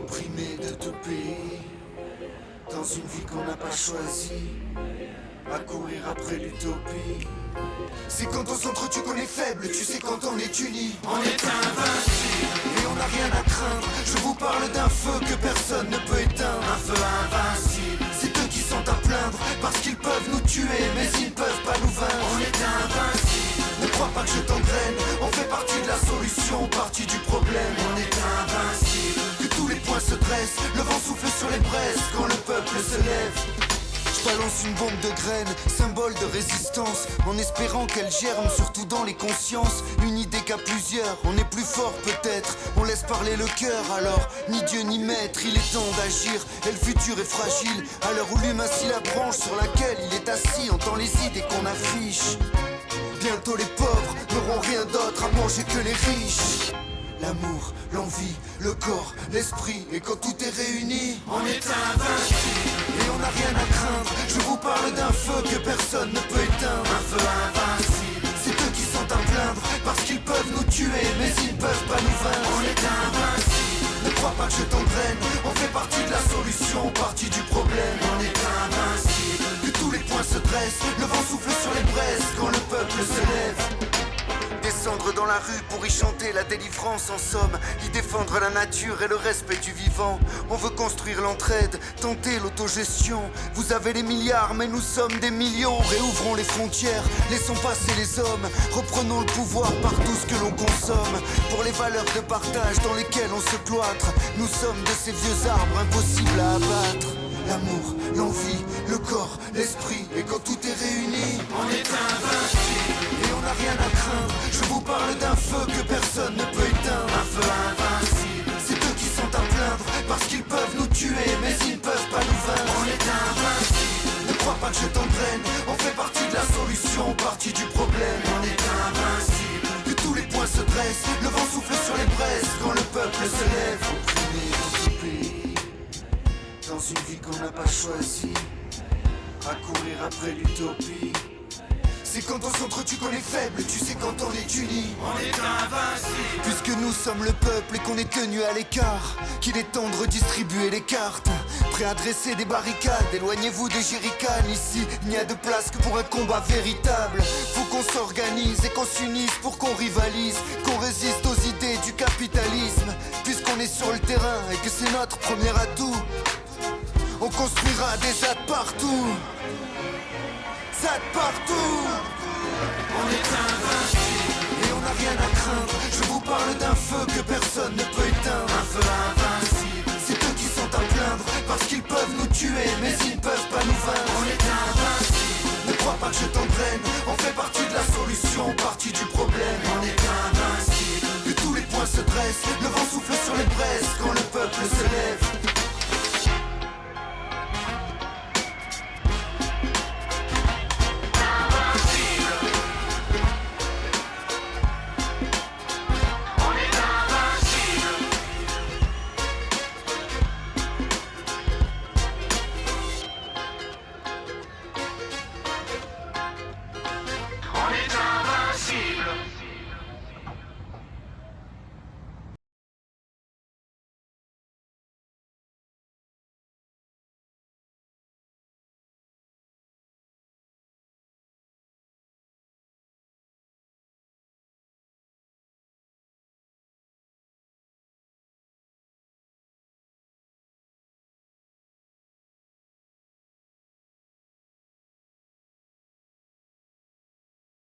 opprimés de tout pays, dans une vie qu'on n'a pas choisie, à courir après l'utopie. C'est quand on s'entretue qu'on est faible, tu sais quand on est uni, on est invincible et on n'a rien à craindre. Je vous parle d'un feu que personne ne peut éteindre, un feu invincible. C'est eux qui sont à plaindre, parce qu'ils peuvent nous tuer, mais ils ne peuvent pas nous vaincre. On est invincible, ne crois pas que je t'engraine, on fait partie de la solution, partie du problème. On est invincible, que tous les points se dressent, le vent souffle sur les braises quand le peuple se lève. Je balance une bombe de graines, symbole de résistance, en espérant qu'elle germe surtout dans les consciences. Une idée qu'à plusieurs, on est plus fort peut-être, on laisse parler le cœur alors, ni Dieu ni maître, il est temps d'agir. Et le futur est fragile, à l'heure où l'humain scie la branche sur laquelle il est assis, entend les idées qu'on affiche. Bientôt les pauvres n'auront rien d'autre à manger que les riches. L'amour, l'envie, le corps, l'esprit, et quand tout est réuni, on est invincible et on n'a rien à craindre. Je vous parle d'un feu que personne ne peut éteindre, un feu invincible. C'est eux qui sont à plaindre, parce qu'ils peuvent nous tuer, mais ils ne peuvent pas nous vaincre. On est invincible, ne crois pas que je t'engraine, on fait partie de la solution, partie du problème. On est invincible, que tous les points se dressent, le vent souffle sur les braises quand le peuple se lève. Descendre dans la rue pour y chanter la délivrance en somme, y défendre la nature et le respect du vivant. On veut construire l'entraide, tenter l'autogestion. Vous avez les milliards mais nous sommes des millions. Réouvrons les frontières, laissons passer les hommes, reprenons le pouvoir par tout ce que l'on consomme. Pour les valeurs de partage dans lesquelles on se cloître, nous sommes de ces vieux arbres impossibles à abattre. L'amour, l'envie, le corps, l'esprit, et quand tout est réuni, on est invincible et on n'a rien à craindre. Je vous parle d'un feu que personne ne peut éteindre, un feu invincible. C'est eux qui sont à plaindre, parce qu'ils peuvent nous tuer, mais ils ne peuvent pas nous vaincre. On est invincible, ne crois pas que je t'engraine, on fait partie de la solution, partie du problème. On est invincible, que tous les points se dressent, le vent souffle sur les braises quand le peuple se lève. Opprimés dans ce pays, dans une vie qu'on n'a pas choisie, à courir après l'utopie. C'est quand on s'entretue qu'on est faible, tu sais quand on est unis, on est invincible. Puisque nous sommes le peuple et qu'on est tenu à l'écart, qu'il est temps de redistribuer les cartes. Prêt à dresser des barricades, éloignez-vous des jerrycans. Ici, il n'y a de place que pour un combat véritable. Faut qu'on s'organise et qu'on s'unisse pour qu'on rivalise, qu'on résiste aux idées du capitalisme. Puisqu'on est sur le terrain et que c'est notre premier atout, on construira des ZAD partout. ZAD partout. On est invincible et on n'a rien à craindre. Je vous parle d'un feu que personne ne peut éteindre, un feu invincible. C'est eux qui sont à plaindre, parce qu'ils peuvent nous tuer, mais ils ne peuvent pas nous vaincre. On est invincible, ne crois pas que je t'engraine, on fait partie de la solution, partie du problème. On est invincible, que tous les points se dressent, le vent souffle sur les braises quand le